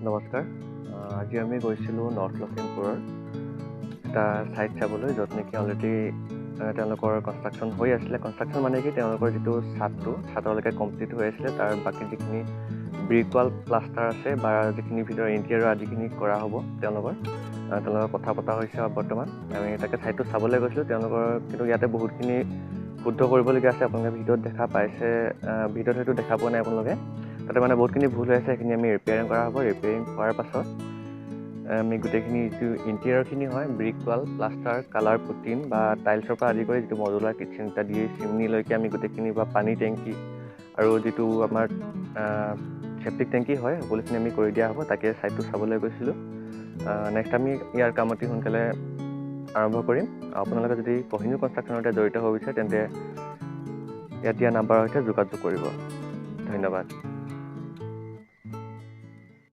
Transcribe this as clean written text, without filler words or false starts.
নমস্কাৰ। আজি আমি গৈছিলোঁ নৰ্থ লখিমপুৰৰ এটা ছাইট চাবলৈ, য'ত নেকি অলৰেডি তেওঁলোকৰ কনষ্ট্ৰাকশ্যন হৈ আছিলে। কনষ্ট্ৰাকশ্যন মানে কি, তেওঁলোকৰ যিটো ছাদলৈকে কমপ্লিট হৈ আছিলে, তাৰ বাকী যিখিনি ব্ৰিক ৱাল প্লাষ্টাৰ আছে বা যিখিনি ভিতৰৰ ইণ্টেৰিয়ৰ আদিখিনি কৰা হ'ব তেওঁলোকৰ কথা পতা হৈছে বৰ্তমান। আমি তাকে ছাইটটো চাবলৈ গৈছিলোঁ তেওঁলোকৰ, কিন্তু ইয়াতে বহুতখিনি শুদ্ধ কৰিবলগীয়া আছে। আপোনালোকে ভিডিঅ'ত দেখা পাইছে, ভিডিঅ'ত হয়তো দেখা পোৱা নাই আপোনালোকে। তাতে মানে বহুতখিনি ভুল হৈ আছে, সেইখিনি আমি ৰিপেয়াৰিং কৰা হ'ব। ৰিপেয়াৰিং কৰাৰ পাছত আমি গোটেইখিনি যিটো ইণ্টেৰিয়ৰখিনি হয়, brick wall, plaster, colour, Putin বা টাইলছৰ পৰা আদি কৰি যিটো মডুলাৰ কিটচেন এটা দিয়ে, চিমনিলৈকে আমি গোটেইখিনি বা পানী টেংকি আৰু যিটো আমাৰ চেপ্টিক টেংকি হয়, সকলোখিনি আমি কৰি দিয়া হ'ব। তাকে ছাইটটো চাবলৈ গৈছিলোঁ। নেক্সট আমি ইয়াৰ কাম অতি সোনকালে আৰম্ভ কৰিম। আপোনালোকে যদি কহিনুৰ কনষ্ট্ৰাকশ্যনৰ সৈতে জড়িত হ'ব বিচাৰে, তেন্তে ইয়াত দিয়া নাম্বাৰৰ সৈতে যোগাযোগ কৰিব। ধন্যবাদ।